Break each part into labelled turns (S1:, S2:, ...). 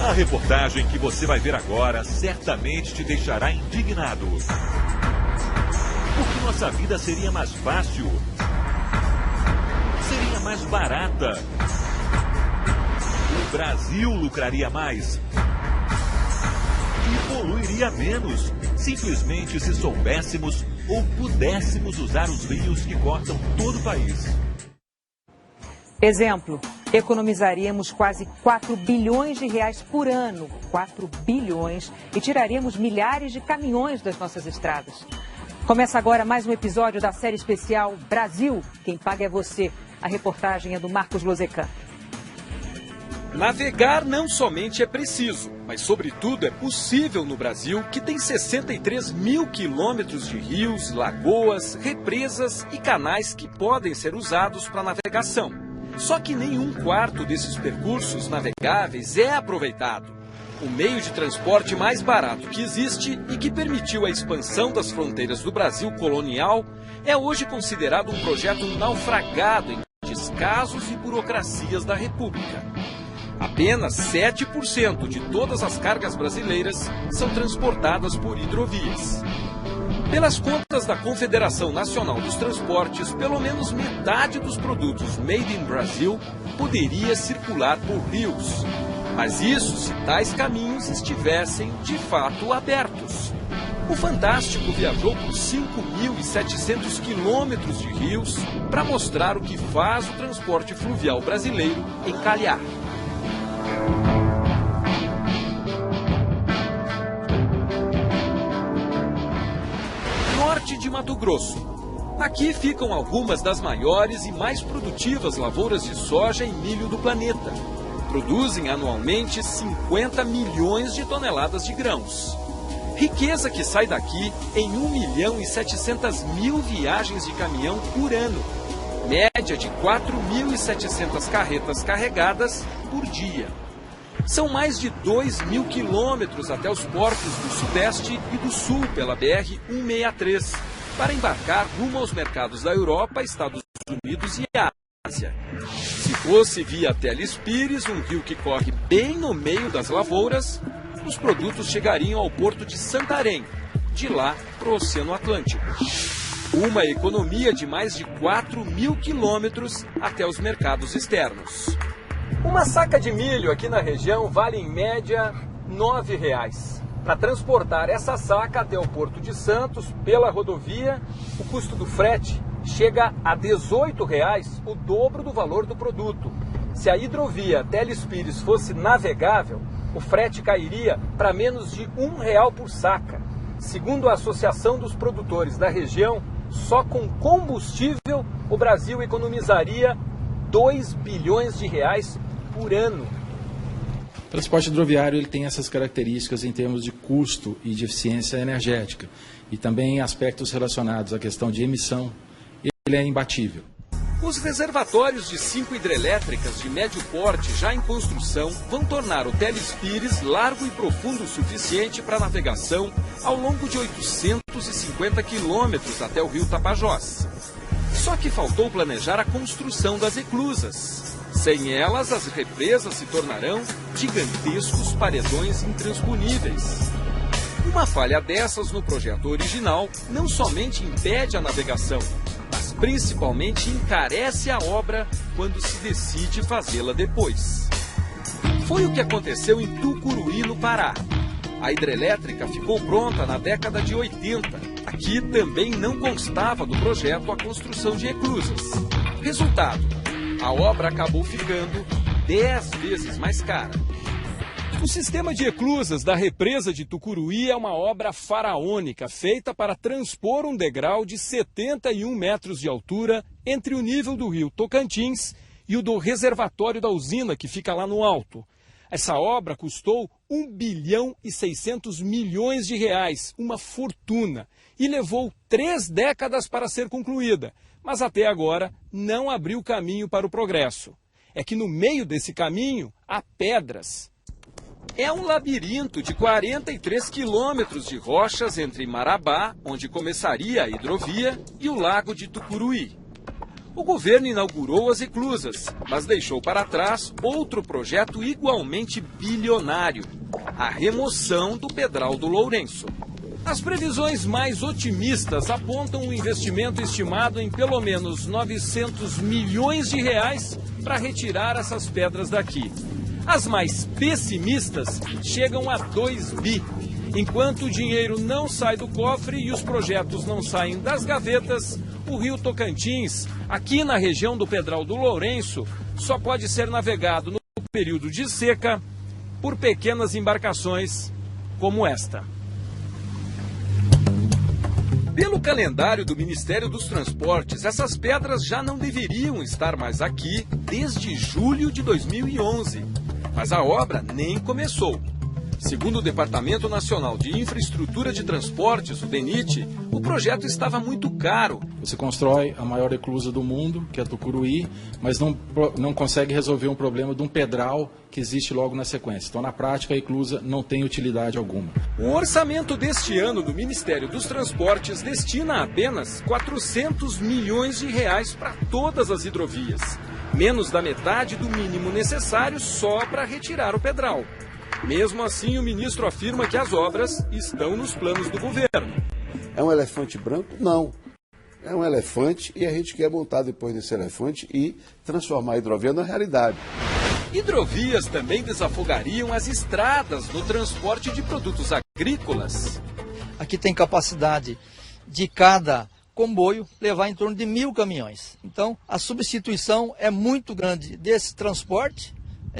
S1: A reportagem que você vai ver agora certamente te deixará indignado. Porque nossa vida seria mais fácil, seria mais barata. O Brasil lucraria mais e poluiria menos, simplesmente se soubéssemos ou pudéssemos usar os rios que cortam todo o país.
S2: Exemplo, economizaríamos quase 4 bilhões de reais por ano, 4 bilhões, e tiraríamos milhares de caminhões das nossas estradas. Começa agora mais um episódio da série especial Brasil, quem paga é você. A reportagem é do Marcos Lozecan.
S3: Navegar não somente é preciso, mas sobretudo é possível no Brasil, que tem 63 mil quilômetros de rios, lagoas, represas e canais que podem ser usados para navegação. Só que nem um quarto desses percursos navegáveis é aproveitado. O meio de transporte mais barato que existe e que permitiu a expansão das fronteiras do Brasil colonial é hoje considerado um projeto naufragado em descasos e burocracias da República. Apenas 7% de todas as cargas brasileiras são transportadas por hidrovias. Pelas contas da Confederação Nacional dos Transportes, pelo menos metade dos produtos made in Brasil poderia circular por rios. Mas isso se tais caminhos estivessem, de fato, abertos. O Fantástico viajou por 5.700 quilômetros de rios para mostrar o que faz o transporte fluvial brasileiro encalhar. Norte de Mato Grosso. Aqui ficam algumas das maiores e mais produtivas lavouras de soja e milho do planeta. Produzem anualmente 50 milhões de toneladas de grãos. Riqueza que sai daqui em 1.700.000 viagens de caminhão por ano. Média de 4.700 carretas carregadas por dia. São mais de 2.000 quilômetros até os portos do Sudeste e do Sul pela BR-163, para embarcar rumo aos mercados da Europa, Estados Unidos e Ásia. Se fosse via Teles Pires, um rio que corre bem no meio das lavouras, os produtos chegariam ao porto de Santarém, de lá para o Oceano Atlântico. Uma economia de mais de 4.000 quilômetros até os mercados externos. Uma saca de milho aqui na região vale em média R$ 9,00. Para transportar essa saca até o Porto de Santos, pela rodovia, o custo do frete chega a R$ 18,00, o dobro do valor do produto. Se a hidrovia Teles Pires fosse navegável, o frete cairia para menos de R$ 1,00 por saca. Segundo a Associação dos Produtores da região, só com combustível o Brasil economizaria R$ 2 bilhões de reais por ano.
S4: O transporte hidroviário ele tem essas características em termos de custo e de eficiência energética e também aspectos relacionados à questão de emissão. Ele é imbatível.
S3: Os reservatórios de 5 hidrelétricas de médio porte já em construção vão tornar o Teles Pires largo e profundo o suficiente para navegação ao longo de 850 quilômetros até o rio Tapajós. Só que faltou planejar a construção das eclusas. Sem elas, as represas se tornarão gigantescos paredões intransponíveis. Uma falha dessas no projeto original não somente impede a navegação, mas principalmente encarece a obra quando se decide fazê-la depois. Foi o que aconteceu em Tucuruí, no Pará. A hidrelétrica ficou pronta na década de 80. Aqui também não constava do projeto a construção de eclusas. Resultado, a obra acabou ficando 10 vezes mais cara. O sistema de eclusas da represa de Tucuruí é uma obra faraônica feita para transpor um degrau de 71 metros de altura entre o nível do rio Tocantins e o do reservatório da usina que fica lá no alto. Essa obra custou 1 bilhão e 600 milhões de reais, uma fortuna, e levou 3 décadas para ser concluída, mas até agora não abriu caminho para o progresso. É que no meio desse caminho há pedras. É um labirinto de 43 quilômetros de rochas entre Marabá, onde começaria a hidrovia, e o lago de Tucuruí. O governo inaugurou as reclusas, mas deixou para trás outro projeto igualmente bilionário: a remoção do Pedral do Lourenço. As previsões mais otimistas apontam um investimento estimado em pelo menos 900 milhões de reais para retirar essas pedras daqui. As mais pessimistas chegam a 2 bi. Enquanto o dinheiro não sai do cofre e os projetos não saem das gavetas, o rio Tocantins, aqui na região do Pedral do Lourenço, só pode ser navegado no período de seca por pequenas embarcações como esta. Pelo calendário do Ministério dos Transportes, essas pedras já não deveriam estar mais aqui desde julho de 2011. Mas a obra nem começou. Segundo o Departamento Nacional de Infraestrutura de Transportes, o DENIT, o projeto estava muito caro.
S4: Você constrói a maior reclusa do mundo, que é a Tucuruí, mas não consegue resolver um problema de um pedral que existe logo na sequência. Então, na prática, a reclusa não tem utilidade alguma.
S3: O orçamento deste ano do Ministério dos Transportes destina apenas 400 milhões de reais para todas as hidrovias. Menos da metade do mínimo necessário só para retirar o pedral. Mesmo assim, o ministro afirma que as obras estão nos planos do governo.
S5: É um elefante branco? Não. É um elefante e a gente quer montar depois desse elefante e transformar a hidrovia na realidade.
S3: Hidrovias também desafogariam as estradas no transporte de produtos agrícolas.
S6: Aqui tem capacidade de cada comboio levar em torno de 1.000 caminhões. Então, a substituição é muito grande desse transporte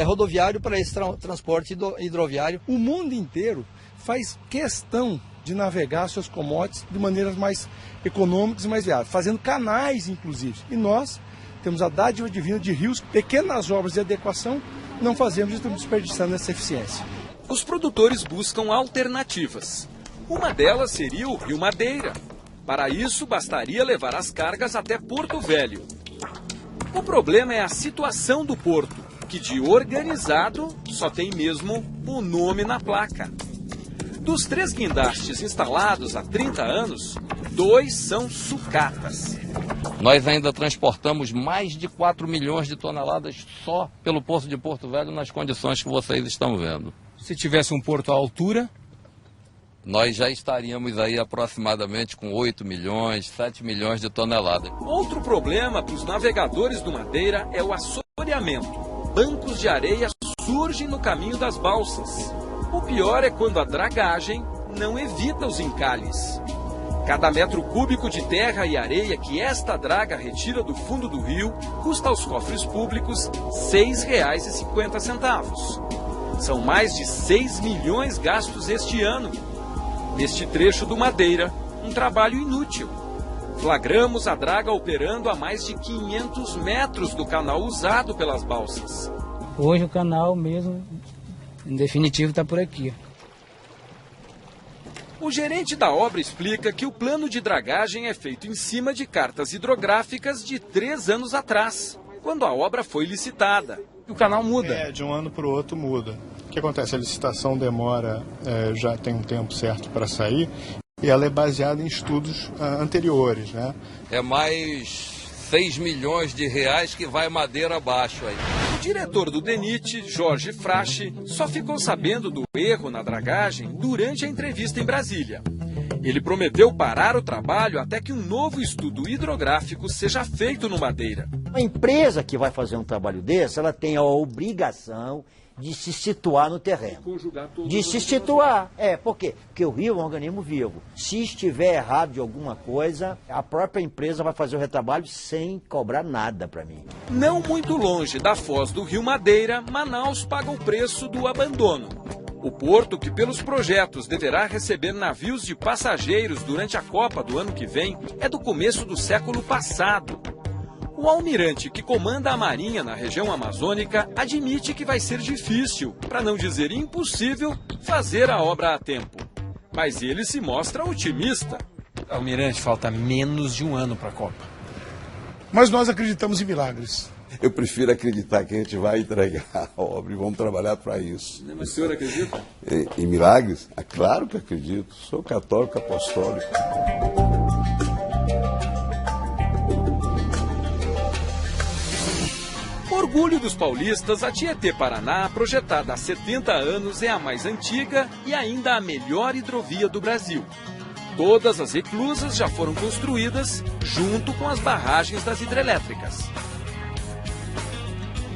S6: rodoviário para esse transporte hidroviário.
S7: O mundo inteiro faz questão de navegar seus commodities de maneiras mais econômicas e mais viáveis, fazendo canais, inclusive. E nós temos a dádiva divina de rios, pequenas obras de adequação, não fazemos e estamos desperdiçando essa eficiência.
S3: Os produtores buscam alternativas. Uma delas seria o Rio Madeira. Para isso, bastaria levar as cargas até Porto Velho. O problema é a situação do porto, que de organizado só tem mesmo o nome na placa. Dos 3 guindastes instalados há 30 anos, 2 são sucatas.
S8: Nós ainda transportamos mais de 4 milhões de toneladas só pelo Porto de Porto Velho nas condições que vocês estão vendo.
S9: Se tivesse um porto à altura,
S8: nós já estaríamos aí aproximadamente com 8 milhões, 7 milhões de toneladas.
S3: Outro problema para os navegadores do Madeira é o assoreamento. Bancos de areia surgem no caminho das balsas. O pior é quando a dragagem não evita os encalhes. Cada metro cúbico de terra e areia que esta draga retira do fundo do rio custa aos cofres públicos R$ 6,50. São mais de 6 milhões gastos este ano. Neste trecho do Madeira, um trabalho inútil. Flagramos a draga operando a mais de 500 metros do canal usado pelas balsas.
S10: Hoje o canal mesmo, em definitivo, está por aqui.
S3: O gerente da obra explica que o plano de dragagem é feito em cima de cartas hidrográficas de 3 anos atrás, quando a obra foi licitada. E o canal muda.
S11: De um ano para o outro muda. O que acontece? A licitação demora, já tem um tempo certo para sair, e ela é baseada em estudos anteriores, né?
S8: É mais 6 milhões de reais que vai Madeira abaixo aí.
S3: O diretor do DENIT, Jorge Frache, só ficou sabendo do erro na dragagem durante a entrevista em Brasília. Ele prometeu parar o trabalho até que um novo estudo hidrográfico seja feito no Madeira.
S12: A empresa que vai fazer um trabalho desse, ela tem a obrigação de se situar no terreno. De se situar. Por quê? Porque o rio é um organismo vivo. Se estiver errado de alguma coisa, a própria empresa vai fazer o retrabalho sem cobrar nada para mim.
S3: Não muito longe da foz do rio Madeira, Manaus paga o preço do abandono. O porto, que pelos projetos deverá receber navios de passageiros durante a Copa do ano que vem, é do começo do século passado. O almirante que comanda a Marinha na região amazônica admite que vai ser difícil, para não dizer impossível, fazer a obra a tempo. Mas ele se mostra otimista.
S9: Almirante, falta menos de um ano para a Copa.
S7: Mas nós acreditamos em milagres.
S5: Eu prefiro acreditar que a gente vai entregar a obra e vamos trabalhar para isso.
S3: Mas o senhor acredita?
S5: Em milagres? Claro que acredito. Sou católico apostólico.
S3: orgulho dos paulistas, a Tietê-Paraná, projetada há 70 anos, é a mais antiga e ainda a melhor hidrovia do Brasil. Todas as reclusas já foram construídas junto com as barragens das hidrelétricas.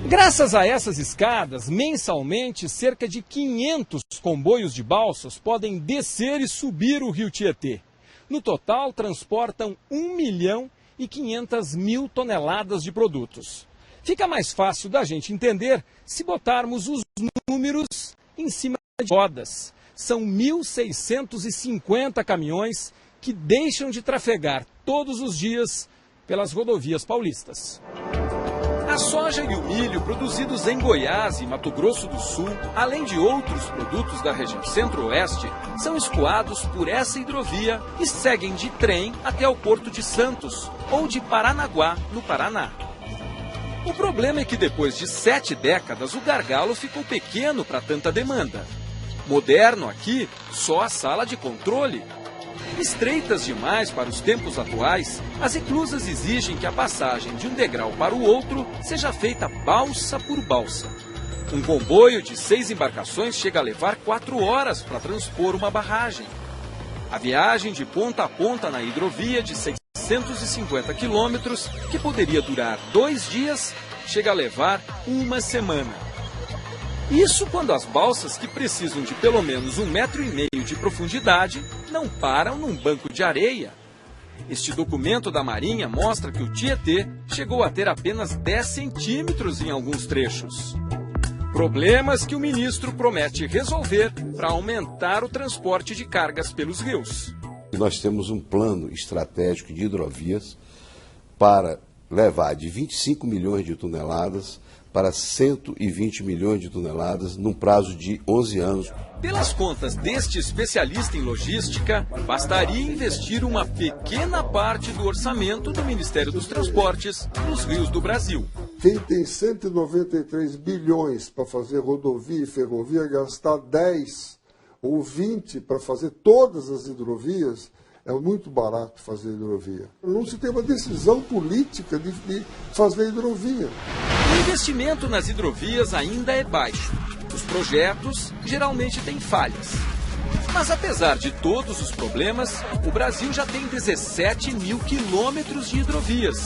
S9: Graças a essas escadas, mensalmente, cerca de 500 comboios de balsas podem descer e subir o rio Tietê. No total, transportam 1.500.000 toneladas de produtos. Fica mais fácil da gente entender se botarmos os números em cima de rodas. São 1.650 caminhões que deixam de trafegar todos os dias pelas rodovias paulistas.
S3: A soja e o milho produzidos em Goiás e Mato Grosso do Sul, além de outros produtos da região centro-oeste, são escoados por essa hidrovia e seguem de trem até o Porto de Santos ou de Paranaguá, no Paraná. O problema é que depois de 7 décadas o gargalo ficou pequeno para tanta demanda. Moderno aqui, só a sala de controle. Estreitas demais para os tempos atuais, as reclusas exigem que a passagem de um degrau para o outro seja feita balsa por balsa. Um comboio de 6 embarcações chega a levar 4 horas para transpor uma barragem. A viagem de ponta a ponta na hidrovia de 650 quilômetros, que poderia durar 2 dias, chega a levar 1 semana. Isso quando as balsas, que precisam de pelo menos 1,5 metro de profundidade, não param num banco de areia. Este documento da Marinha mostra que o Tietê chegou a ter apenas 10 centímetros em alguns trechos. Problemas que o ministro promete resolver para aumentar o transporte de cargas pelos rios.
S5: Nós temos um plano estratégico de hidrovias para levar de 25 milhões de toneladas para 120 milhões de toneladas num prazo de 11 anos.
S3: Pelas contas deste especialista em logística, bastaria investir uma pequena parte do orçamento do Ministério dos Transportes nos rios do Brasil.
S13: Quem tem 193 bilhões para fazer rodovia e ferrovia, gastar 10 ou 20 para fazer todas as hidrovias, é muito barato fazer hidrovia. Não se tem uma decisão política de fazer hidrovia.
S3: O investimento nas hidrovias ainda é baixo. Os projetos geralmente têm falhas. Mas apesar de todos os problemas, o Brasil já tem 17 mil quilômetros de hidrovias,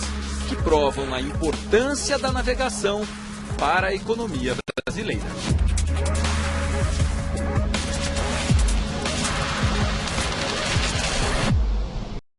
S3: que provam a importância da navegação para a economia brasileira.